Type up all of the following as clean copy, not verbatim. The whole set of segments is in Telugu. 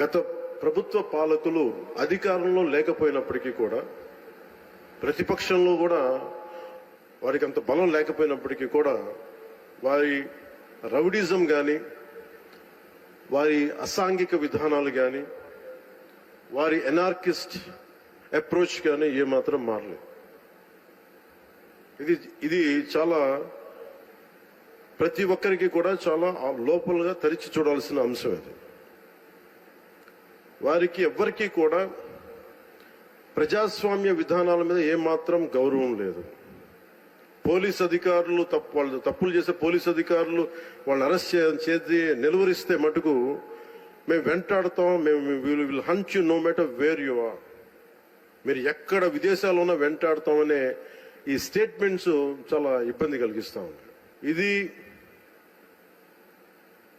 గత ప్రభుత్వ పాలకులు అధికారంలో లేకపోయినప్పటికీ కూడా, ప్రతిపక్షంలో కూడా వారికి అంత బలం లేకపోయినప్పటికీ కూడా, వారి రౌడిజం కానీ, వారి అసాంఘిక విధానాలు కానీ, వారి ఎనార్కిస్ట్ అప్రోచ్ కానీ ఏమాత్రం మారలేదు. ఇది చాలా ప్రతి ఒక్కరికి కూడా చాలా లోపలగా తరిచి చూడాల్సిన అంశం. ఇది వారికి ఎవ్వరికీ కూడా ప్రజాస్వామ్య విధానాల మీద ఏమాత్రం గౌరవం లేదు. పోలీస్ అధికారులు వాళ్ళు తప్పులు చేసే పోలీస్ అధికారులు వాళ్ళని అరెస్ట్ చేసి నిలువరిస్తే మటుకు మేము వెంటాడతాం, మేము will hunt you no matter where you are, మీరు ఎక్కడ విదేశాల్లో ఉన్నా వెంటాడతామనే ఈ స్టేట్మెంట్స్ చాలా ఇబ్బంది కలిగిస్తా ఉంది. ఇది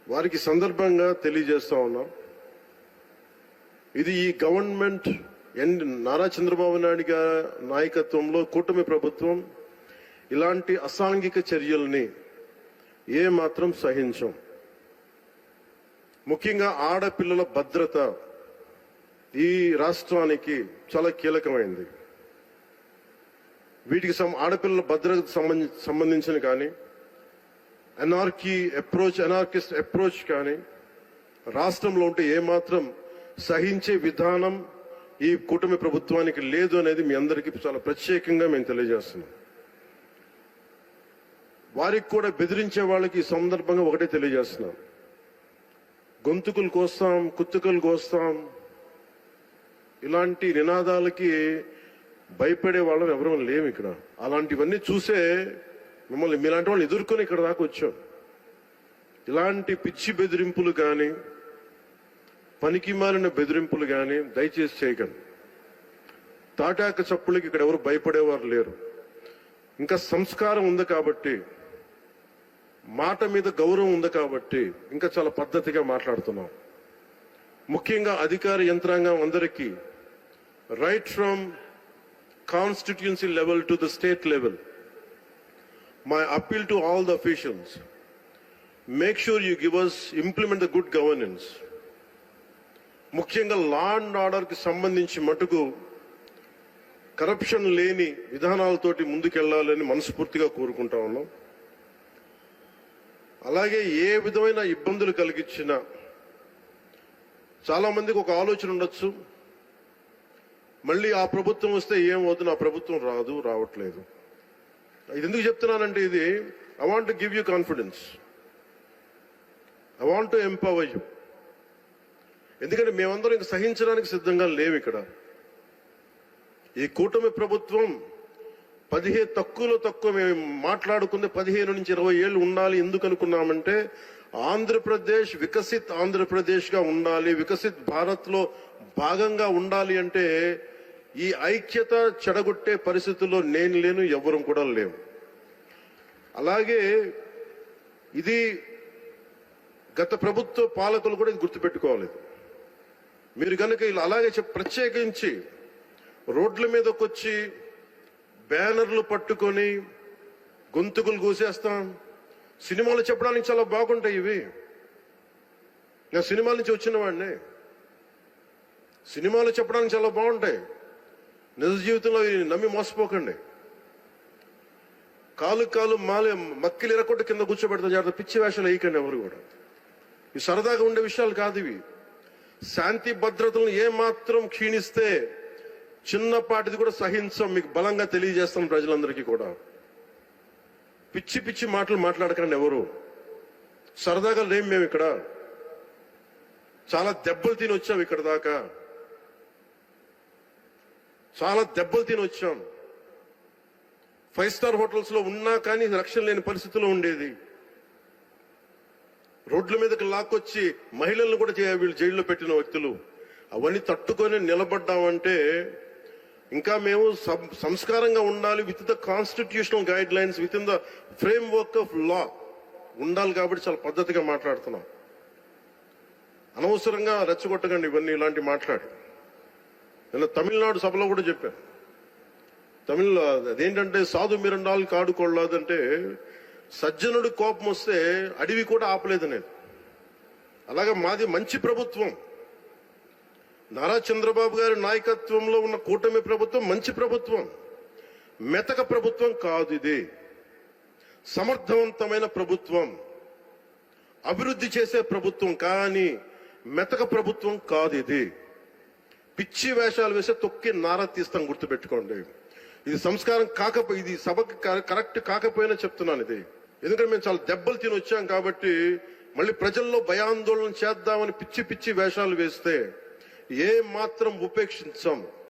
వారికి సందర్భంగా తెలియజేస్తా ఉన్నాం. ఇది ఈ గవర్నమెంట్ నారా చంద్రబాబు నాయుడు గారి నాయకత్వంలో కూటమి ప్రభుత్వం ఇలాంటి అసాంఘిక చర్యల్ని ఏమాత్రం సహించం. ముఖ్యంగా ఆడపిల్లల భద్రత ఈ రాష్ట్రానికి చాలా కీలకమైంది. వీటికి ఆడపిల్లల భద్రతకు సంబంధించిన కానీ, ఎనార్కిస్ట్ అప్రోచ్ కానీ రాష్ట్రంలో ఉంటే ఏమాత్రం సహించే విధానం ఈ కూటమి ప్రభుత్వానికి లేదు అనేది మీ అందరికీ చాలా ప్రత్యేకంగా మేము తెలియజేస్తున్నాం. వారికి కూడా బెదిరించే వాళ్ళకి ఈ సందర్భంగా ఒకటే తెలియజేస్తున్నాం, గొంతుకులు కోస్తాం, కుత్తుకలు కోస్తాం, ఇలాంటి నినాదాలకి భయపడే వాళ్ళం ఎవరూ లేము ఇక్కడ. అలాంటివన్నీ చూసే మిమ్మల్ని మీలాంటి వాళ్ళు ఎదుర్కొని ఇక్కడ దాకా వచ్చాం. ఇలాంటి పిచ్చి బెదిరింపులు కానీ, పనికి మాలిన బెదిరింపులు కానీ దయచేసి చేయకండి. తాటాక చప్పులకి ఇక్కడ ఎవరు భయపడేవారు లేరు. ఇంకా సంస్కారం ఉంది కాబట్టి, మాట మీద గౌరవం ఉంది కాబట్టి ఇంకా చాలా పద్ధతిగా మాట్లాడుతున్నాం. ముఖ్యంగా అధికార యంత్రాంగం అందరికీ, right from constituency level to the state level, my appeal to all the officials, make sure you implement the good governance. ముఖ్యంగా లా అండ్ ఆర్డర్ కి సంబంధించి మటుకు కరప్షన్ లేని విధానాలతోటి ముందుకెళ్లాలని మనస్ఫూర్తిగా కోరుకుంటా ఉన్నాం. అలాగే ఏ విధమైన ఇబ్బందులు కలిగించినా, చాలా మందికి ఒక ఆలోచన ఉండొచ్చు, మళ్ళీ ఆ ప్రభుత్వం వస్తే ఏమవుతుంది, ఆ ప్రభుత్వం రావట్లేదు. ఇది ఎందుకు చెప్తున్నానంటే, ఇది I want to give you confidence, I want to empower you. ఎందుకంటే మేమందరం ఇంక సహించడానికి సిద్ధంగా లేవు. ఇక్కడ ఈ కూటమి ప్రభుత్వం తక్కువ మేము మాట్లాడుకుంది 15 నుంచి 20 ఏళ్ళు ఉండాలి. ఎందుకు అనుకున్నామంటే, ఆంధ్రప్రదేశ్ వికసిత్ ఆంధ్రప్రదేశ్ గా ఉండాలి, వికసిత్ భారత్ లో భాగంగా ఉండాలి అంటే ఈ ఐక్యత చెడగొట్టే పరిస్థితుల్లో నేను లేను, ఎవరు కూడా లేవు. అలాగే ఇది గత ప్రభుత్వ పాలకులు కూడా ఇది గుర్తుపెట్టుకోవాలి. మీరు కనుక ఇలా అలాగే ప్రత్యేకించి రోడ్ల మీదకి వచ్చి బ్యానర్లు పట్టుకొని గొంతుకులు కూసేస్తాం, సినిమాలు చెప్పడానికి చాలా బాగుంటాయి ఇవి. నేను సినిమాల నుంచి వచ్చిన వాడిని, సినిమాలు చెప్పడానికి చాలా బాగుంటాయి. నిజ జీవితంలో నమ్మి మోసపోకండి. కాలు మక్కిలు ఎరకొట్టు కింద కూర్చోబెడతాం. జాగ్రత్త, పిచ్చి వేషాలు వేయకండి ఎవరు కూడా. ఇవి సరదాగా ఉండే విషయాలు కాదు ఇవి. శాంతి భద్రతలను ఏమాత్రం క్షీణిస్తే చిన్నపాటిది కూడా సహించం. మీకు బలంగా తెలియజేస్తాం ప్రజలందరికీ కూడా. పిచ్చి పిచ్చి మాటలు మాట్లాడకండి ఎవరు. సరదాగా లేం మేము ఇక్కడ. చాలా దెబ్బలు తిని వచ్చాం ఇక్కడ దాకా, చాలా దెబ్బలు తిని వచ్చాం. 5 స్టార్ హోటల్స్ లో ఉన్నా కానీ రక్షణ లేని పరిస్థితిలో ఉండేది. రోడ్ల మీదకి లాక్కొచ్చి మహిళలను కూడా వీళ్ళు జైల్లో పెట్టిన వ్యక్తులు. అవన్నీ తట్టుకొని నిలబడ్డామంటే ఇంకా మేము సంస్కారంగా ఉండాలి. With the constitutional guide lines, with in the frame work of law ఉండాలి. కాబట్టి చాలా పద్ధతిగా మాట్లాడుతున్నాం. అనవసరంగా రెచ్చగొట్టకండి ఇవన్నీ ఇలాంటి మాట్లాడి. నేను తమిళనాడు సభలో కూడా చెప్పాను. అదేంటంటే సాధు మిరండాలు కాడు కొళ్ళాదంటే, సజ్జనుడి కోపం వస్తే అడవి కూడా ఆపలేదు నేను. అలాగే మాది మంచి ప్రభుత్వం, నారా చంద్రబాబు గారి నాయకత్వంలో ఉన్న కూటమి ప్రభుత్వం మంచి ప్రభుత్వం, మెతక ప్రభుత్వం కాదు. ఇది సమర్థవంతమైన ప్రభుత్వం, అభివృద్ధి చేసే ప్రభుత్వం, కానీ మెతక ప్రభుత్వం కాదు. ఇది పిచ్చి వేషాలు వేసే తొక్కి నారా తీస్తాం, గుర్తుపెట్టుకోండి. ఇది సంస్కారం కాకపోయి, ఇది సభకి కరెక్ట్ కాకపోయినా చెప్తున్నాను ఇది. ఎందుకంటే మేము చాలా దెబ్బలు తిని వచ్చాం కాబట్టి మళ్ళీ ప్రజల్లో భయాందోళన చేద్దామని పిచ్చి పిచ్చి వేషాలు వేస్తే ఏ మాత్రం ఉపేక్షించాం.